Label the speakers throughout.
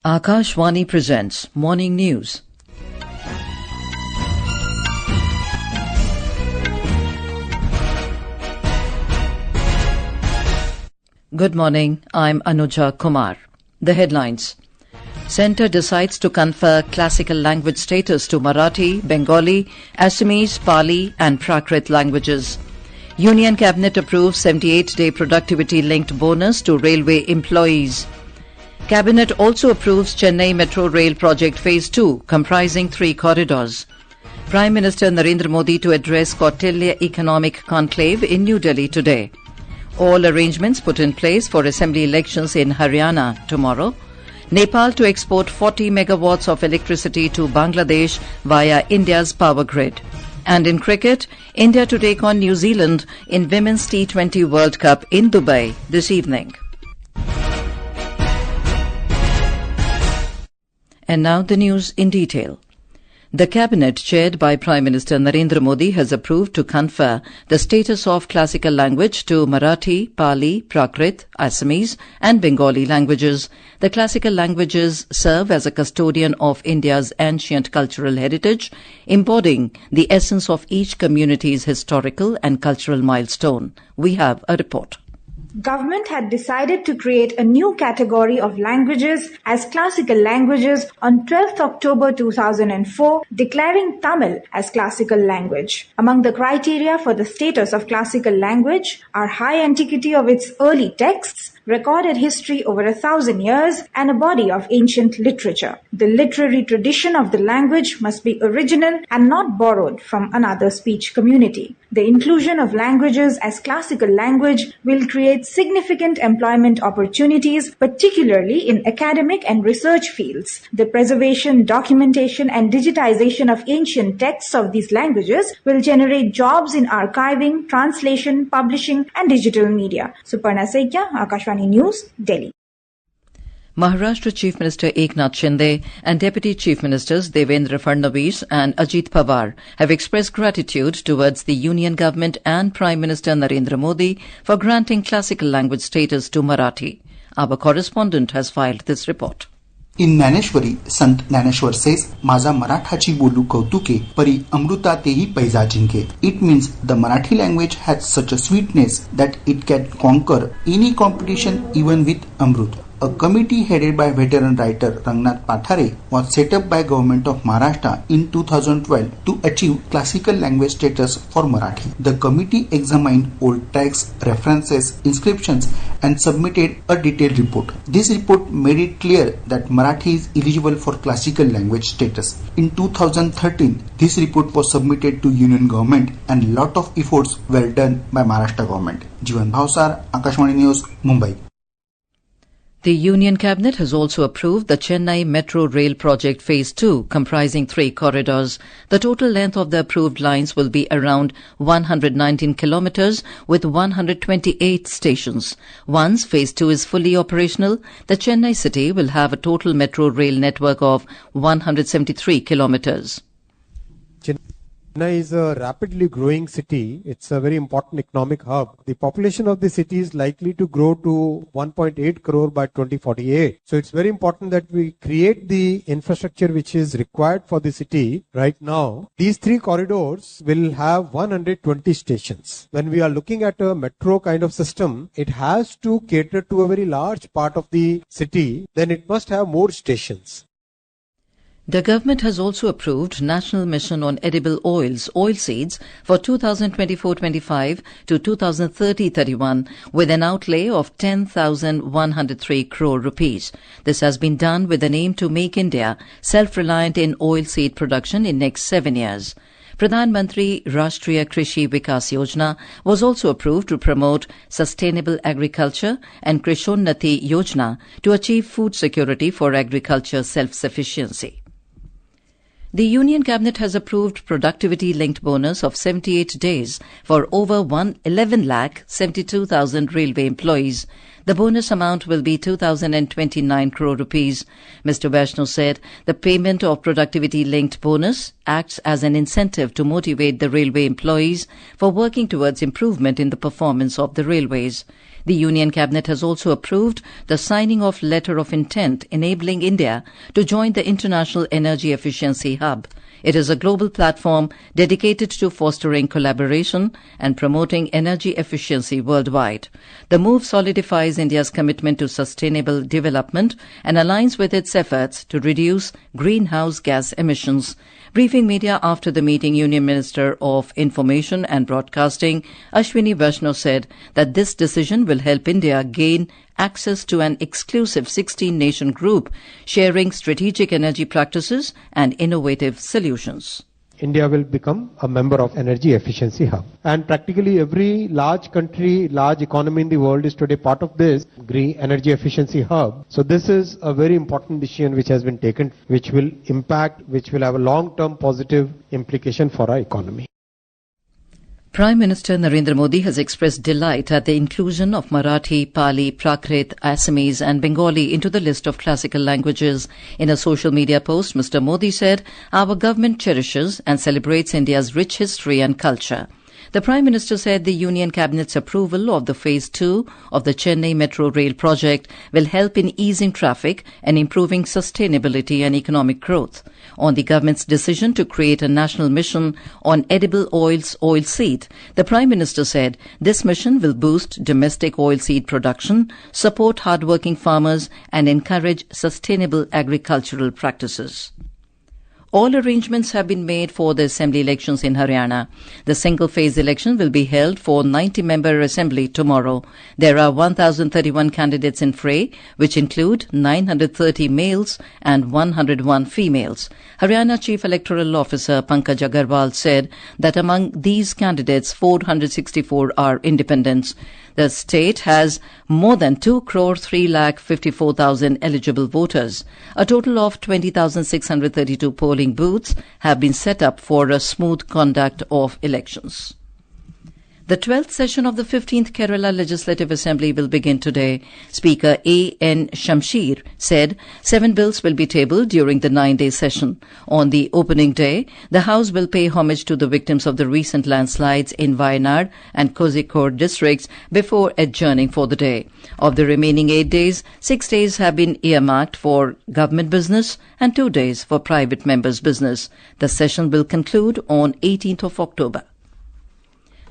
Speaker 1: Akashvani presents Morning News. Good morning, I'm Anuja Kumar. The headlines. Centre decides to confer classical language status to Marathi, Bengali, Assamese, Pali and Prakrit languages. Union Cabinet approves 78-day productivity-linked bonus to railway employees. Cabinet also approves Chennai Metro Rail Project Phase 2, comprising 3 corridors. Prime Minister Narendra Modi to address Kautilya Economic Conclave in New Delhi today. All arrangements put in place for assembly elections in Haryana tomorrow. Nepal to export 40 megawatts of electricity to Bangladesh via India's power grid. And in cricket, India to take on New Zealand in Women's T20 World Cup in Dubai this evening. And now the news in detail. The Cabinet, chaired by Prime Minister Narendra Modi, has approved to confer the status of classical language to Marathi, Pali, Prakrit, Assamese and Bengali languages. The classical languages serve as a custodian of India's ancient cultural heritage, embodying the essence of each community's historical and cultural milestone. We have a report.
Speaker 2: Government had decided to create a new category of languages as classical languages on 12th October 2004, declaring Tamil as classical language. Among the criteria for the status of classical language are high antiquity of its early texts, recorded history over 1,000 years, and a body of ancient literature. The literary tradition of the language must be original and not borrowed from another speech community. The inclusion of languages as classical language will create significant employment opportunities, particularly in academic and research fields. The preservation, documentation, and digitization of ancient texts of these languages will generate jobs in archiving, translation, publishing, and digital media. Suparna Saikia, Akashvani News, Delhi.
Speaker 1: Maharashtra Chief Minister Eknath Shinde and Deputy Chief Ministers Devendra Fadnavis and Ajit Pawar have expressed gratitude towards the Union Government and Prime Minister Narendra Modi for granting classical language status to Marathi. Our correspondent has filed this report.
Speaker 3: In Naneshwari, Sant Naneshwar says, "Maza Marathachi bolu kautuke, pari amruta tehi paisa jinke." It means the Marathi language has such a sweetness that it can conquer any competition even with amrut. A committee headed by veteran writer Rangnath Pathare was set up by Government of Maharashtra in 2012 to achieve classical language status for Marathi. The committee examined old texts, references, inscriptions and submitted a detailed report. This report made it clear that Marathi is eligible for classical language status. In 2013, this report was submitted to Union Government and lot of efforts were done by Maharashtra Government. Jivan Bhavsar, Akashvani News, Mumbai.
Speaker 1: The Union Cabinet has also approved the Chennai Metro Rail Project Phase 2, comprising 3 corridors. The total length of the approved lines will be around 119 kilometres with 128 stations. Once Phase 2 is fully operational, the Chennai city will have a total metro rail network of 173 kilometres.
Speaker 4: Chennai is a rapidly growing city. It's a very important economic hub. The population of the city is likely to grow to 1.8 crore by 2048. So it's very important that we create the infrastructure which is required for the city right now. These 3 corridors will have 120 stations. When we are looking at a metro kind of system, it has to cater to a very large part of the city. Then it must have more stations.
Speaker 1: The government has also approved National Mission on Edible Oils, oilseeds, for 2024-25 to 2030-31 with an outlay of 10,103 crore rupees. This has been done with an aim to make India self-reliant in oilseed production in next 7 years. Pradhan Mantri Rashtriya Krishi Vikas Yojana was also approved to promote sustainable agriculture and Krishonnati Yojana to achieve food security for agriculture self-sufficiency. The Union Cabinet has approved productivity-linked bonus of 78 days for over 11,72,000 railway employees. The bonus amount will be 2,029 crore rupees. Mr. Vaishnaw said the payment of productivity-linked bonus acts as an incentive to motivate the railway employees for working towards improvement in the performance of the railways. The Union Cabinet has also approved the signing of letter of intent enabling India to join the International Energy Efficiency Hub. It is a global platform dedicated to fostering collaboration and promoting energy efficiency worldwide. The move solidifies India's commitment to sustainable development and aligns with its efforts to reduce greenhouse gas emissions. Briefing media after the meeting, Union Minister of Information and Broadcasting Ashwini Vaishnaw said that this decision will help India gain access to an exclusive 16-nation group sharing strategic energy practices and innovative solutions.
Speaker 4: India will become a member of Energy Efficiency Hub. And practically every large country, large economy in the world is today part of this Green Energy Efficiency Hub. So this is a very important decision which has been taken, which will have a long-term positive implication for our economy.
Speaker 1: Prime Minister Narendra Modi has expressed delight at the inclusion of Marathi, Pali, Prakrit, Assamese and Bengali into the list of classical languages. In a social media post, Mr. Modi said, "Our government cherishes and celebrates India's rich history and culture." The Prime Minister said the Union Cabinet's approval of the Phase 2 of the Chennai Metro Rail project will help in easing traffic and improving sustainability and economic growth. On the government's decision to create a national mission on edible oils oilseed, the Prime Minister said this mission will boost domestic oilseed production, support hardworking farmers and encourage sustainable agricultural practices. All arrangements have been made for the assembly elections in Haryana. The single-phase election will be held for 90-member assembly tomorrow. There are 1,031 candidates in fray, which include 930 males and 101 females. Haryana Chief Electoral Officer Pankaj Agarwal said that among these candidates, 464 are independents. The state has more than 2,354,000 eligible voters. A total of 20,632 polling booths have been set up for a smooth conduct of elections. The 12th session of the 15th Kerala Legislative Assembly will begin today. Speaker A.N. Shamsheer said 7 bills will be tabled during the 9-day session. On the opening day, the House will pay homage to the victims of the recent landslides in Wayanad and Kozhikode districts before adjourning for the day. Of the remaining 8 days, 6 days have been earmarked for government business and 2 days for private members' business. The session will conclude on 18th of October.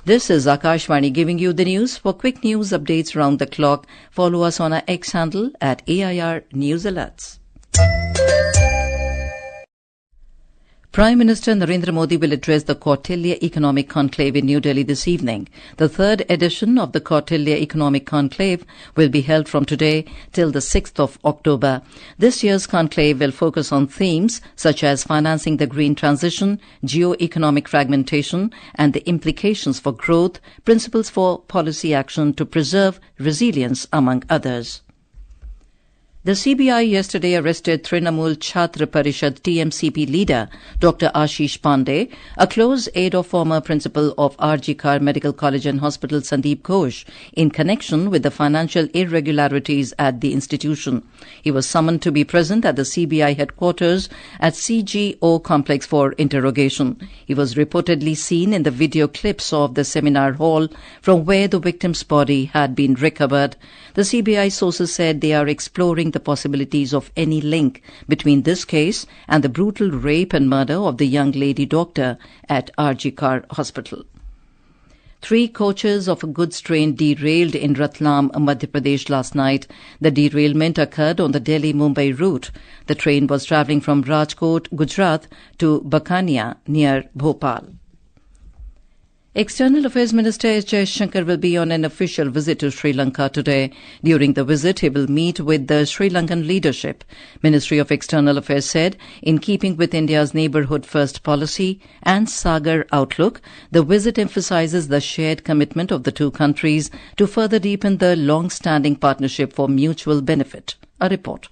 Speaker 1: This is Akashvani giving you the news. For quick news updates round the clock, follow us on our X handle at AIR News Alerts. Prime Minister Narendra Modi will address the Kautilya Economic Conclave in New Delhi this evening. The 3rd edition of the Kautilya Economic Conclave will be held from today till the 6th of October. This year's conclave will focus on themes such as financing the green transition, geo-economic fragmentation, and the implications for growth, principles for policy action to preserve resilience, among others. The CBI yesterday arrested Trinamool Chhatra Parishad TMCP leader Dr. Ashish Pandey, a close aide of former principal of RG Kar Medical College and Hospital Sandeep Ghosh, in connection with the financial irregularities at the institution. He was summoned to be present at the CBI headquarters at CGO complex for interrogation. He was reportedly seen in the video clips of the seminar hall from where the victim's body had been recovered. The CBI sources said they are exploring the possibilities of any link between this case and the brutal rape and murder of the young lady doctor at RG Kar Hospital. 3 coaches of a goods train derailed in Ratlam, Madhya Pradesh last night. The derailment occurred on the Delhi-Mumbai route. The train was travelling from Rajkot, Gujarat to Bakania near Bhopal. External Affairs Minister S. Jaishankar will be on an official visit to Sri Lanka today. During the visit, he will meet with the Sri Lankan leadership. Ministry of External Affairs said, in keeping with India's neighbourhood first policy and Sagar outlook, the visit emphasises the shared commitment of the two countries to further deepen the long-standing partnership for mutual benefit. A report.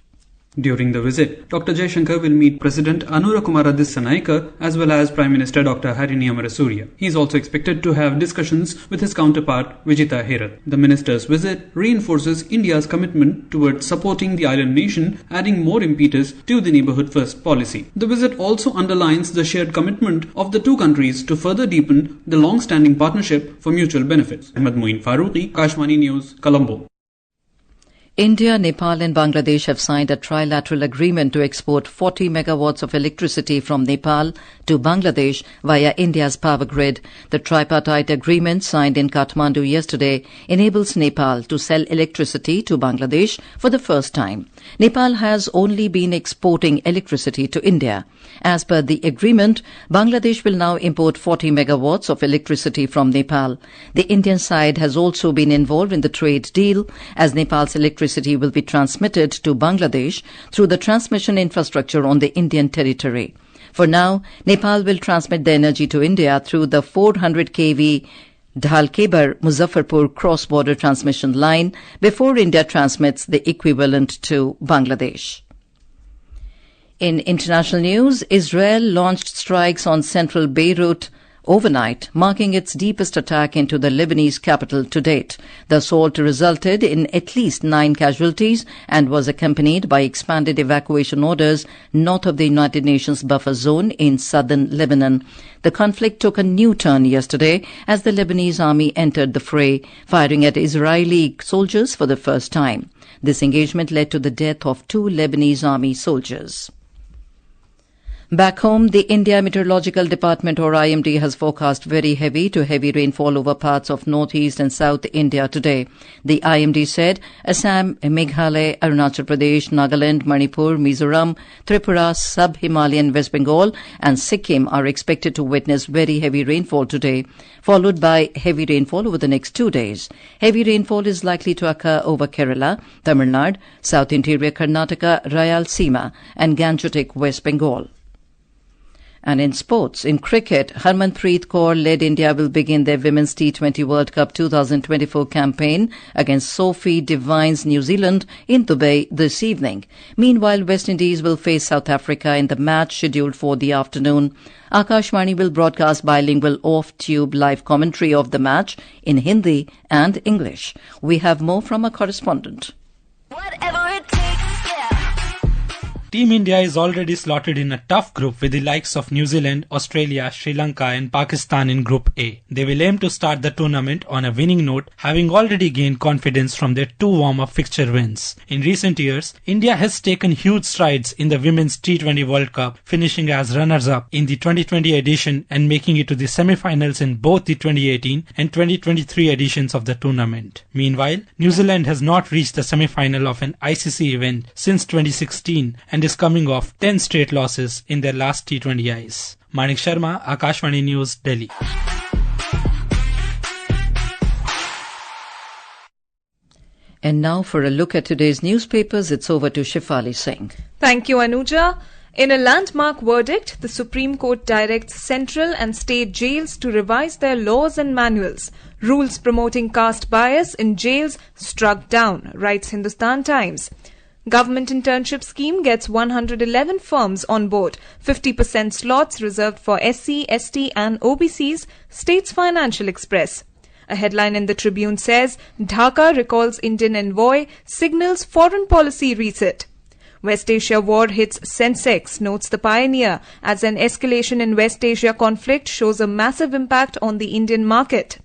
Speaker 5: During the visit, Dr. Jaishankar will meet President Anura Kumara Dissanayake as well as Prime Minister Dr. Harini Amarasuriya. He is also expected to have discussions with his counterpart Vijita Herath. The minister's visit reinforces India's commitment towards supporting the island nation, adding more impetus to the Neighbourhood First policy. The visit also underlines the shared commitment of the two countries to further deepen the long-standing partnership for mutual benefits. Ahmed Moin Farooqi, Kashmani News, Colombo.
Speaker 1: India, Nepal and Bangladesh have signed a trilateral agreement to export 40 megawatts of electricity from Nepal to Bangladesh via India's power grid. The tripartite agreement signed in Kathmandu yesterday enables Nepal to sell electricity to Bangladesh for the first time. Nepal has only been exporting electricity to India. As per the agreement, Bangladesh will now import 40 megawatts of electricity from Nepal. The Indian side has also been involved in the trade deal, as Nepal's electricity will be transmitted to Bangladesh through the transmission infrastructure on the Indian territory. For now, Nepal will transmit the energy to India through the 400 kV Dhalkebar-Muzaffarpur cross-border transmission line before India transmits the equivalent to Bangladesh. In international news, Israel launched strikes on central Beirut overnight, marking its deepest attack into the Lebanese capital to date. The assault resulted in at least 9 casualties and was accompanied by expanded evacuation orders north of the United Nations buffer zone in southern Lebanon. The conflict took a new turn yesterday as the Lebanese army entered the fray, firing at Israeli soldiers for the first time. This engagement led to the death of 2 Lebanese army soldiers. Back home, the India Meteorological Department or IMD has forecast very heavy to heavy rainfall over parts of northeast and south India today. The IMD said Assam, Meghalaya, Arunachal Pradesh, Nagaland, Manipur, Mizoram, Tripura, Sub-Himalayan West Bengal and Sikkim are expected to witness very heavy rainfall today, followed by heavy rainfall over the next 2 days. Heavy rainfall is likely to occur over Kerala, Tamil Nadu, South Interior Karnataka, Rayalaseema and Gangetic West Bengal. And in sports, in cricket, Harmanpreet Kaur-led India will begin their Women's T20 World Cup 2024 campaign against Sophie Devine's New Zealand in Dubai this evening. Meanwhile, West Indies will face South Africa in the match scheduled for the afternoon. Akashvani will broadcast bilingual off-tube live commentary of the match in Hindi and English. We have more from our correspondent.
Speaker 6: Whatever it takes, yeah.
Speaker 7: Team India is already slotted in a tough group with the likes of New Zealand, Australia, Sri Lanka and Pakistan in Group A. They will aim to start the tournament on a winning note, having already gained confidence from their 2 warm-up fixture wins. In recent years, India has taken huge strides in the Women's T20 World Cup, finishing as runners-up in the 2020 edition and making it to the semi-finals in both the 2018 and 2023 editions of the tournament. Meanwhile, New Zealand has not reached the semi-final of an ICC event since 2016 and is coming off 10 straight losses in their last T20Is. Manik Sharma, Akashvani News, Delhi.
Speaker 1: And now for a look at today's newspapers, it's over to Shifali Singh.
Speaker 8: Thank you, Anuja. In a landmark verdict, the Supreme Court directs central and state jails to revise their laws and manuals. Rules promoting caste bias in jails struck down, writes Hindustan Times. Government internship scheme gets 111 firms on board. 50% slots reserved for SC, ST and OBCs, states Financial Express. A headline in the Tribune says, Dhaka recalls Indian envoy, signals foreign policy reset. West Asia war hits Sensex, notes the Pioneer, as an escalation in West Asia conflict shows a massive impact on the Indian market.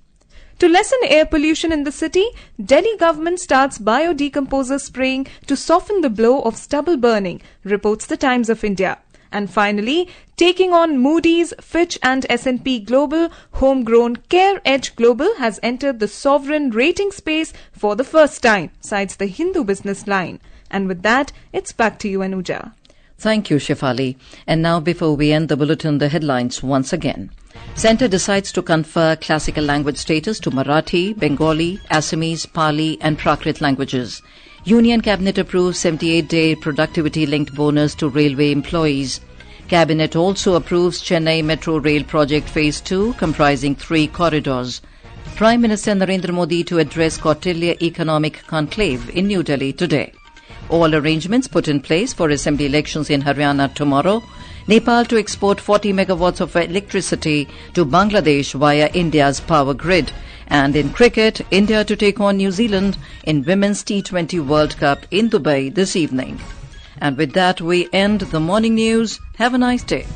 Speaker 8: To lessen air pollution in the city, Delhi government starts biodecomposer spraying to soften the blow of stubble burning, reports the Times of India. And finally, taking on Moody's, Fitch and S&P Global, homegrown Care Edge Global has entered the sovereign rating space for the first time, cites the Hindu Business Line. And with that, it's back to you, Anuja.
Speaker 1: Thank you, Shifali. And now, before we end the bulletin, the headlines once again. Centre decides to confer classical language status to Marathi, Bengali, Assamese, Pali and Prakrit languages. Union Cabinet approves 78-day productivity-linked bonus to railway employees. Cabinet also approves Chennai Metro Rail Project Phase 2, comprising 3 corridors. Prime Minister Narendra Modi to address Kautilya Economic Conclave in New Delhi today. All arrangements put in place for assembly elections in Haryana tomorrow. Nepal to export 40 megawatts of electricity to Bangladesh via India's power grid. And in cricket, India to take on New Zealand in Women's T20 World Cup in Dubai this evening. And with that, we end the morning news. Have a nice day.